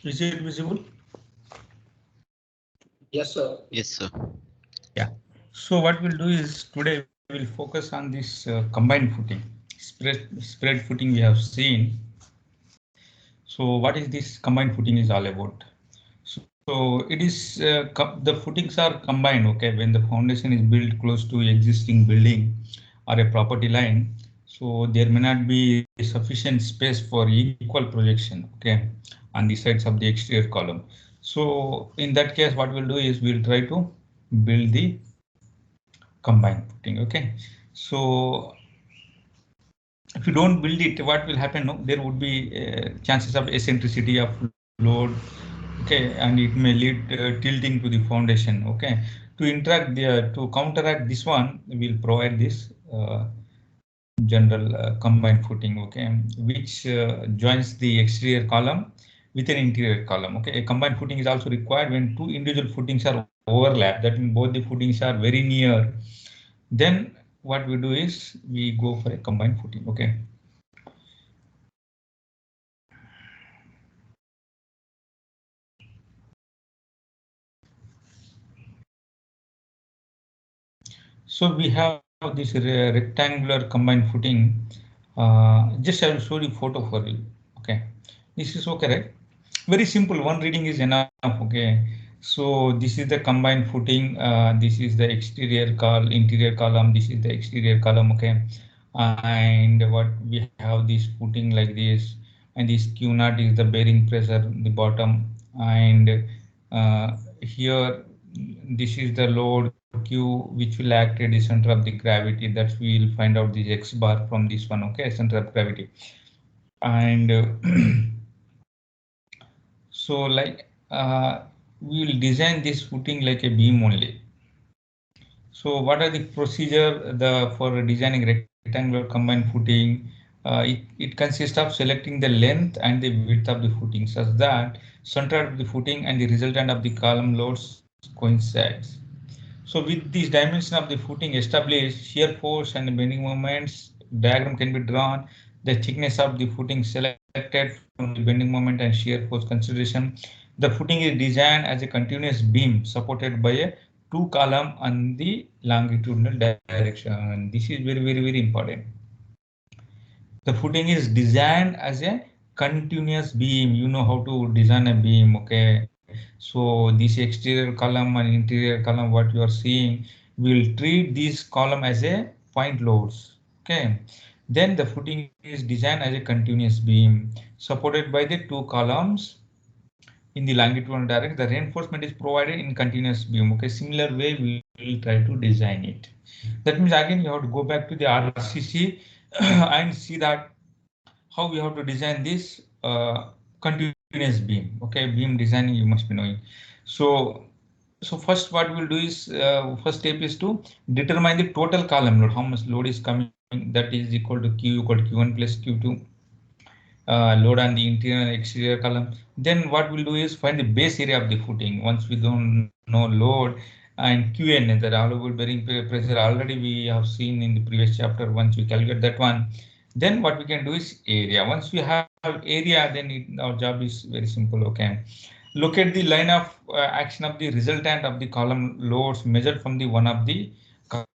Is it visible? Yes, sir. Yes, sir. Yeah. So what we'll do is today we'll focus on this combined footing, spread footing we have seen. So what is this combined footing is all about? So it is the footings are combined. Okay, when the foundation is built close to existing building or a property line, so there may not be sufficient space for equal projection. Okay, on the sides of the exterior column. So in that case, what we'll do is we'll try to build the combined footing. Okay, so if you don't build it, what will happen? No, there would be chances of eccentricity of load. Okay, and it may lead tilting to the foundation. Okay, to counteract this one, we'll provide this general combined footing. Okay, which joins the exterior column with an interior column. Okay, a combined footing is also required when two individual footings are overlapped. That means both the footings are very near. Then what we do is we go for a combined footing. Okay. So we have this rectangular combined footing. Just I will show you photo for you. Okay, this is okay, right? Very simple. One reading is enough. Okay. So this is the combined footing. This is the interior column. This is the exterior column. Okay, and what we have this footing like this, and this Q naught is the bearing pressure the bottom, and here this is the load Q which will act at the center of the gravity. That we will find out this X bar from this one. Okay, center of gravity, and so like we will design this footing like a beam only. So what are the procedure for designing rectangular combined footing? It consists of selecting the length and the width of the footing such that center of the footing and the resultant of the column loads coincides. So with this dimension of the footing established, shear force and bending moments diagram can be drawn. The thickness of the footing selected from the bending moment and shear force consideration. The footing is designed as a continuous beam supported by a two column on the longitudinal direction. This is very important. The footing is designed as a continuous beam. You know how to design a beam. Okay, so this exterior column and interior column what you are seeing, will treat this column as a point loads. Okay, then the footing is designed as a continuous beam supported by the two columns in the longitudinal direction. The reinforcement is provided in continuous beam. Okay, similar way we will try to design it. That means again you have to go back to the RCC and see that how we have to design this continuous beam. Okay, beam designing you must be knowing. So first what we'll do is first step is to determine the total column load, how much load is coming. That is equal to Q equal to Q1 plus Q2. Load on the interior and exterior column. Then what we'll do is find the base area of the footing. Once we don't know load and Qn, the allowable bearing pressure, already we have seen in the previous chapter. Once we calculate that one, then what we can do is area. Once we have area, then our job is very simple. Okay, locate the line of action of the resultant of the column loads measured from the one of the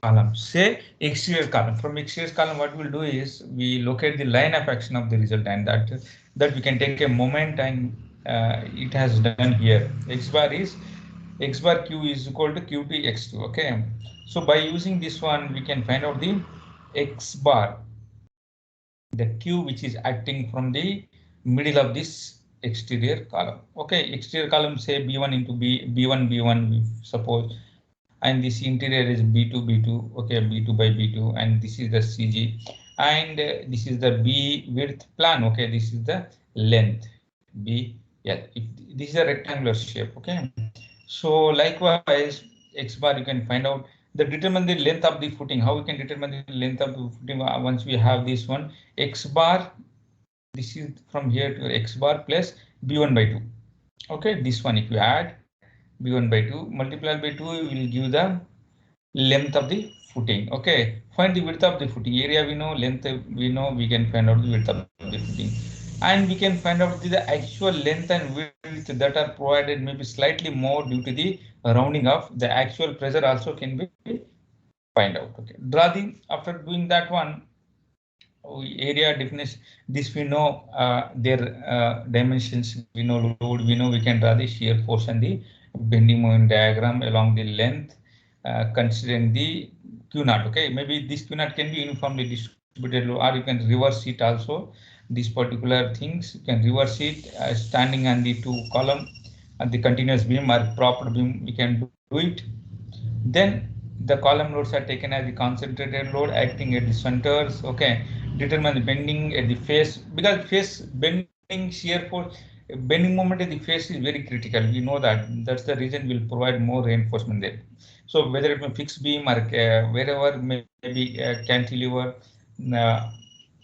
column, say exterior column. From exterior column what we'll do is we locate the line of action of the resultant, that we can take a moment, and it has done here. X bar Q is equal to Q2 X2. Okay, so by using this one we can find out the X bar, the Q which is acting from the middle of this exterior column. Okay, exterior column say B1 into B1 B1 we suppose, and this interior is B2 B2. Okay, B2 by B2, and this is the CG, and this is the B width plan. Okay, this is the length B. Yeah, this is a rectangular shape. Okay, so likewise X bar you can find out the determine the length of the footing. How we can determine the length of the footing? Once we have this one X bar, this is from here to X bar plus B1 by 2. Okay, this one if you add B1 by 2 multiplied by 2 will give the length of the footing. Okay, find the width of the footing. Area we know, length we know, we can find out the width of the footing. and we can find out the actual length and width that are provided maybe slightly more due to the rounding off. The actual pressure also can be find out. Okay, draw the after doing that one area definition. This we know their dimensions. We know load. We know we can draw the shear force and the bending moment diagram along the length, considering the Q naught. Okay, maybe this Q naught can be uniformly distributed, or you can reverse it also. These particular things you can reverse it standing on the two column and the continuous beam or proper beam. We can do it. Then the column loads are taken as the concentrated load acting at the centers. Okay, determine the bending at the face, because face bending shear force, bending moment at the face is very critical. We know that. That's the reason we'll provide more reinforcement there. So whether it may fixed beam or wherever, maybe cantilever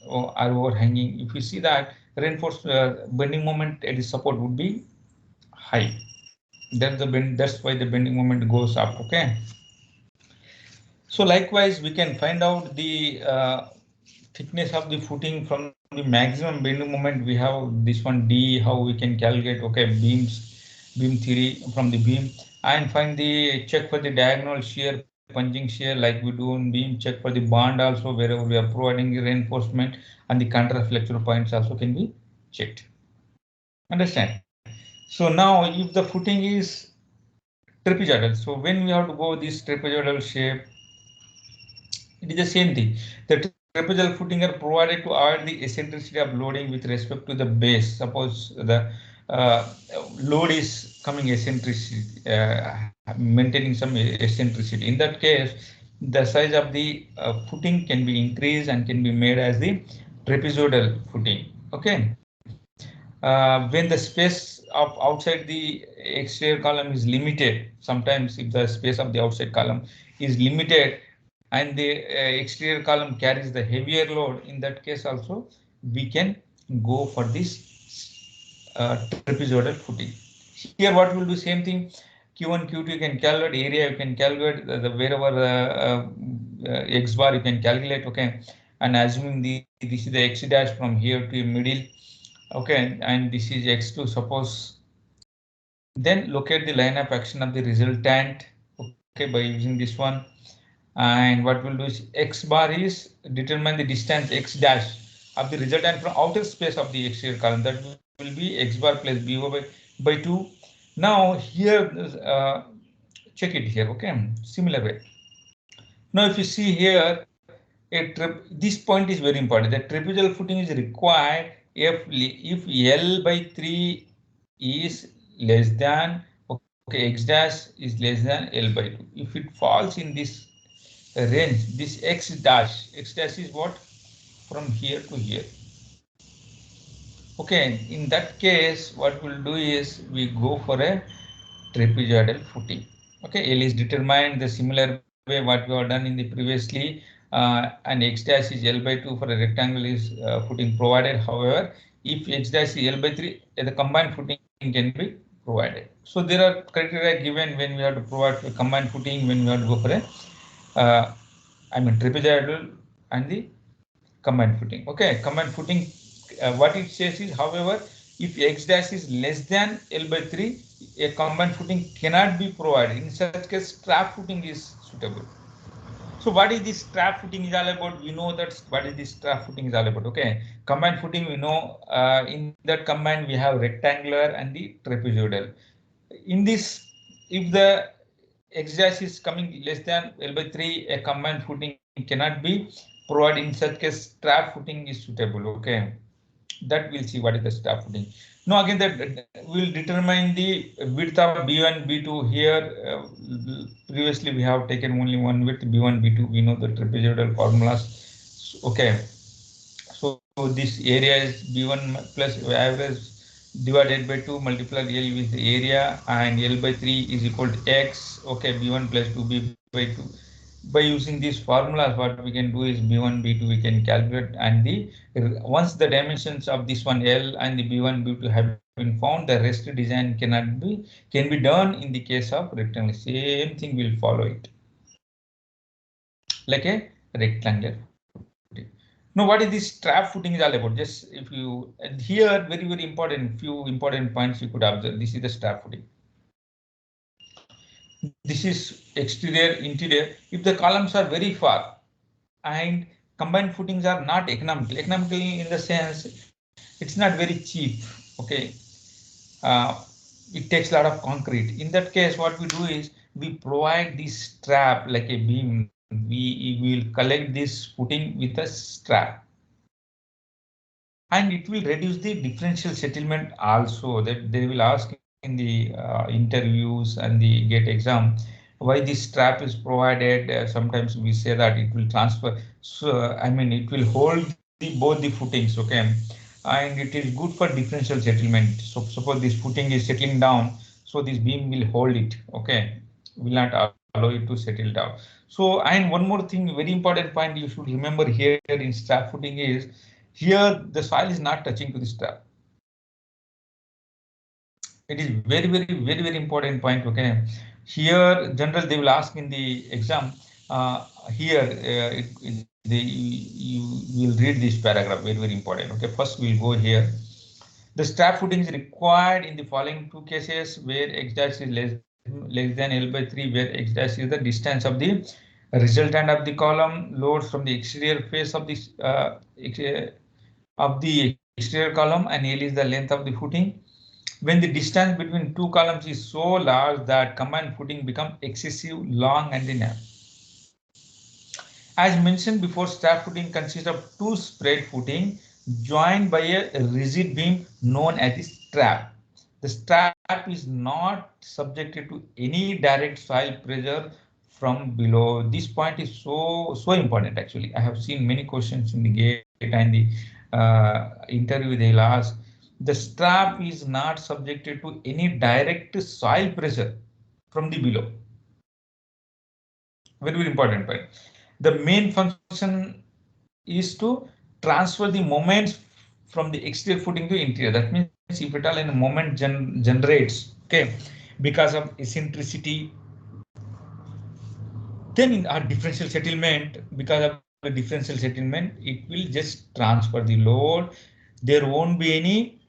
or overhanging, if you see that reinforced bending moment at the support would be high. That's the bend. That's why the bending moment goes up. Okay. So likewise, we can find out the thickness of the footing from the maximum bending moment. We have this one D, how we can calculate, okay, beam theory from the beam, and find the check for the diagonal shear, punching shear like we do in beam, check for the bond also wherever we are providing reinforcement, and the counterflexural points also can be checked. Understand? So now if the footing is trapezoidal, so when we have to go this trapezoidal shape, it is the same thing. The trapezoidal footing are provided to avoid the eccentricity of loading with respect to the base. Suppose the uh, load is coming eccentricity, maintaining some eccentricity. In that case, the size of the footing can be increased and can be made as the trapezoidal footing. Okay. When the space of outside the exterior column is limited, sometimes if the space of the outside column is limited and the exterior column carries the heavier load, in that case also we can go for this trapezoidal footing. Here what will do, same thing, Q1, Q2 you can calculate, area you can calculate, the wherever X bar you can calculate, okay, and assuming this is the X dash from here to middle, okay, and this is X2, suppose. Then locate the line of action of the resultant, okay, by using this one. And what we'll do is X bar is determine the distance X dash of the resultant from outer space of the exterior column. That will be X bar plus BO by 2. Now here, check it here, okay, similar way. Now if you see here, this point is very important. The trapezoidal footing is required if L by 3 is less than, okay, X dash is less than L by 2. If it falls in this range, this X dash is what? From here to here. Okay, in that case, what we'll do is we go for a trapezoidal footing. Okay, L is determined the similar way what we have done in the previously, and X dash is L by 2 for a rectangle is footing provided. However, if X dash is L by 3, the combined footing can be provided. So there are criteria given when we have to provide a combined footing, when we have to go for a trapezoidal and the combined footing. Okay, combined footing, what it says is, however, if X dash is less than L by 3, a combined footing cannot be provided. In such case, trap footing is suitable. So what is this trap footing is all about? We know that what is this trap footing is all about. Okay, combined footing, we know in that combined we have rectangular and the trapezoidal. In this, if the X dash is coming less than L by 3, a combined footing cannot be provided. In such case, trap footing is suitable. Okay, that we'll see what is the trap footing. Now again, that will determine the width of B1, B2 here. Previously, we have taken only one width, B1, B2. We know the trapezoidal formulas. Okay, so this area is B1 plus average divided by 2 multiply L with the area, and L by 3 is equal to X. Okay, B1 plus 2B by 2. By using these formulas, what we can do is B1, B2 we can calculate, and the once the dimensions of this one L and the B1, B2 have been found, the rest design can be done in the case of rectangle. Same thing will follow it like a rectangle. Now, what is this strap footing is all about? Just if you here, very important, few important points you could observe. This is the strap footing. This is exterior, interior. If the columns are very far and combined footings are not economical, economically in the sense it's not very cheap. Okay, uh, it takes a lot of concrete. In that case, what we do is we provide this strap like a beam. We will collect this footing with a strap, and it will reduce the differential settlement also. That they will ask in the interviews and the GATE exam why this strap is provided. Sometimes we say that it will transfer. So I mean it will hold both the footings. Okay, and it is good for differential settlement. So suppose this footing is settling down, so this beam will hold it. Okay, will not allow it to settle down. So, and one more thing, very important point you should remember here in strap footing is here the soil is not touching to the strap. It is very important point. Okay, here general they will ask in the exam. Here you will read this paragraph, very important. Okay, first we'll go here. The strap footing is required in the following two cases where x dash is less than L by 3, where x dash is the distance of the resultant of the column loads from the exterior face of the exterior column, and L is the length of the footing. When the distance between two columns is so large that combined footing become excessive long and narrow. As mentioned before, strap footing consists of two spread footing joined by a rigid beam known as the strap. The strap is not subjected to any direct soil pressure from below. This point is so important actually. I have seen many questions in the GATE and the interview they'll ask. The strap is not subjected to any direct soil pressure from the below. Very important point. The main function is to transfer the moments from the exterior footing to interior. That means if at all a moment generates, okay, because of eccentricity, then in our differential settlement, because of the differential settlement, it will just transfer the load. There won't be any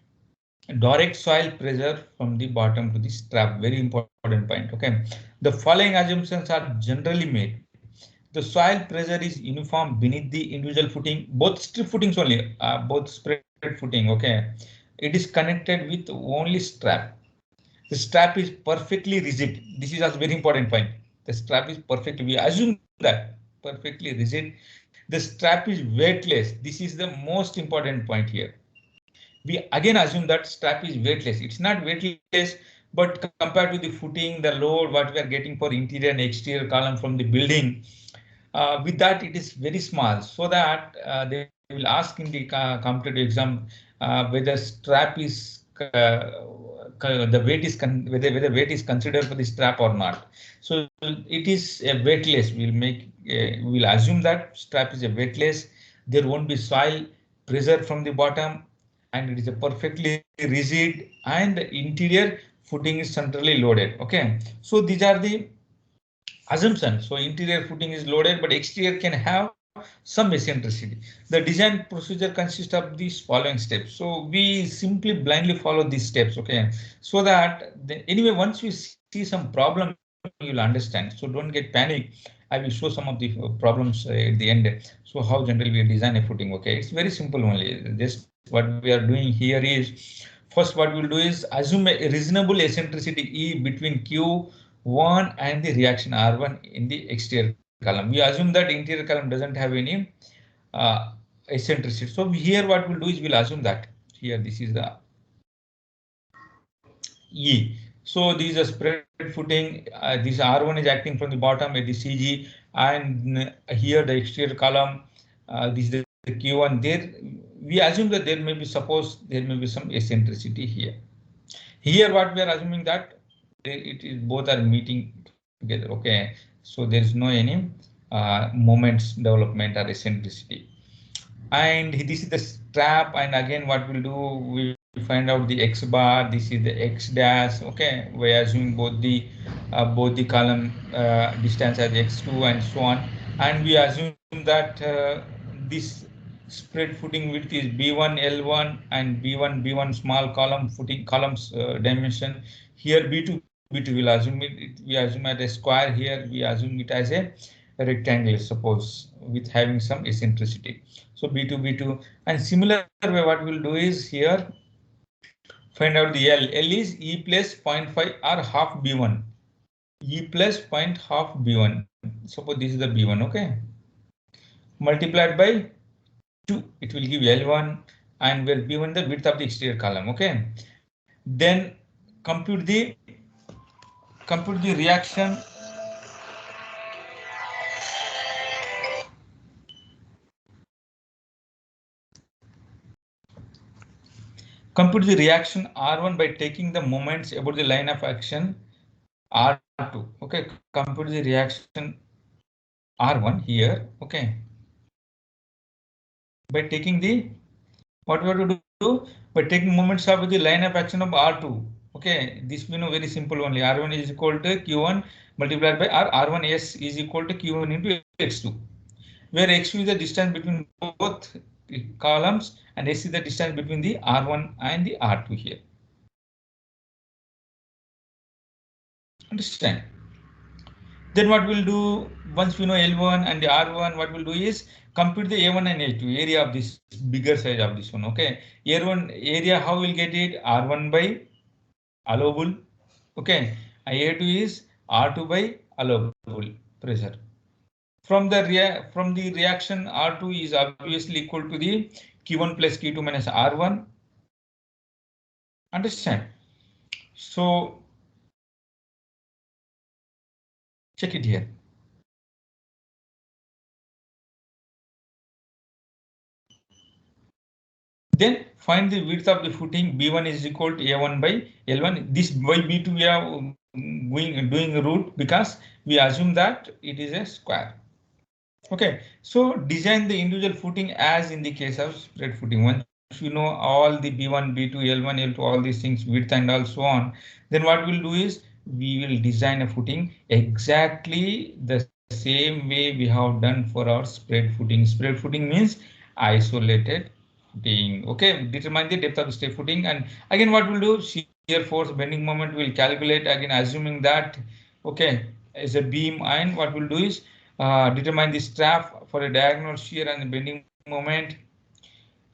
direct soil pressure from the bottom to the strap. Very important point. Okay, the following assumptions are generally made. The soil pressure is uniform beneath the individual footing, both strip footings only, both spread footing. Okay, it is connected with only strap. The strap is perfectly rigid. This is also very important point. The strap is perfectly, we assume that perfectly rigid. The strap is weightless. This is the most important point here. We again assume that strap is weightless. It's not weightless, but compared to the footing, the load, what we are getting for interior and exterior column from the building, with that it is very small, so that they will ask in the competitive exam whether strap is the weight is whether weight is considered for the strap or not. So it is a weightless. We'll assume that strap is a weightless. There won't be soil pressure from the bottom, and it is a perfectly rigid, and the interior footing is centrally loaded. Okay, so these are the assumption. So interior footing is loaded, but exterior can have some eccentricity. The design procedure consists of these following steps. So we simply blindly follow these steps. Okay, so that anyway, once you see some problem, you'll understand. So don't get panic. I will show some of the problems at the end. So how generally we design a footing. Okay, it's very simple only. Just what we are doing here is, first what we'll do is assume a reasonable eccentricity E between Q1 and the reaction R1 in the exterior column. We assume that interior column doesn't have any eccentricity. So here what we'll do is we'll assume that here this is the E. So these are spread footing. This R1 is acting from the bottom at the CG, and here the exterior column. This is the Q1. There we assume that there may be, suppose there may be some eccentricity here. Here what we are assuming that it is both are meeting together. Okay, so there is no any moments development or eccentricity. And this is the strap, and again what we'll do, we find out the x bar, this is the x dash. Okay, we are assuming both the column distance as x2 and so on, and we assume that this spread footing width is B1 L1 and B1 small column footing columns dimension. Here B2 will assume we assume as a square. Here we assume it as a rectangle, suppose, with having some eccentricity. So B2 and similar way what we'll do is here find out the L. L is E plus 0.5 or half B1. E plus point half B1. Suppose this is the B1, okay? Multiplied by 2, it will give L1, and where B1 the width of the exterior column, okay? Then compute the reaction. Compute the reaction R1 by taking the moments about the line of action R2. Okay, compute the reaction R1 here. Okay, by taking the what we have to do by taking moments of the line of action of R2. Okay, this we know very simple only. R1 is equal to Q1 multiplied by R1S is equal to Q1 into X2, where X2 is the distance between both columns and S is the distance between the R1 and the R2 here. Understand? Then what we'll do, once we know L1 and the R1, what we'll do is compute the A1 and A2 area of this bigger size of this one. Okay, A1 area, how we'll get it? R1 by allowable. Okay, A2 is R2 by allowable pressure. From the reaction, R2 is obviously equal to the Q1 plus Q2 minus R1. Understand? So check it here. Then find the width of the footing. B1 is equal to A1 by L1. This by B2 we are doing root because we assume that it is a square. Okay, so design the individual footing as in the case of spread footing. Once you know all the B1, B2, L1, L2, all these things, width and all so on, then what we'll do is we will design a footing exactly the same way we have done for our spread footing. Spread footing means isolated footing. Okay, determine the depth of the step footing, and again what we'll do, shear force, bending moment, we'll calculate again assuming that okay is a beam, and what we'll do is determine the strap for a diagonal shear and the bending moment.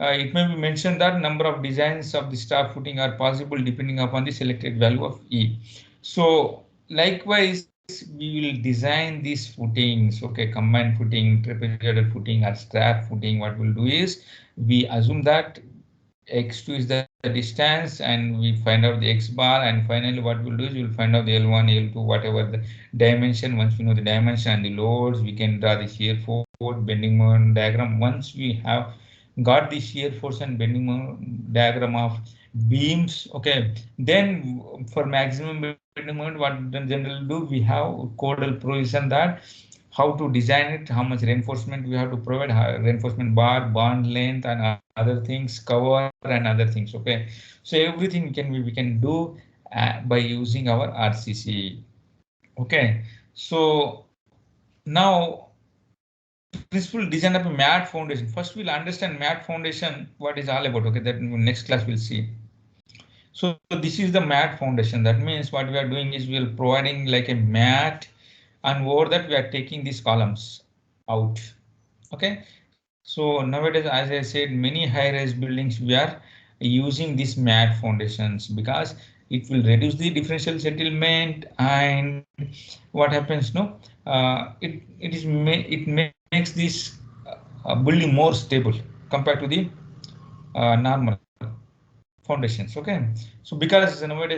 It may be mentioned that number of designs of the strap footing are possible depending upon the selected value of E. So likewise, we will design these footings, okay, combined footing, trapezoidal footing, or strap footing. What we'll do is we assume that X2 is the distance and we find out the X bar, and finally what we'll do is we'll find out the L1, L2, whatever the dimension. Once we know the dimension and the loads, we can draw the shear force, bending moment diagram. Once we have got the shear force and bending moment diagram of beams, okay, then for maximum bending moment, what we generally do, we have codal provision that how to design it, how much reinforcement we have to provide, reinforcement bar, bond length, and other things, cover and other things. Okay, so everything we can do by using our RCC. Okay, so now principal design of a mat foundation. First, we'll understand mat foundation, what is all about. Okay, that next class we'll see. So this is the mat foundation. That means what we are doing is we are providing like a mat, and over that we are taking these columns out. Okay, so nowadays, as I said, many high-rise buildings we are using these mat foundations because it will reduce the differential settlement, and what happens, no, it makes this building more stable compared to the normal foundations. Okay, so because nowadays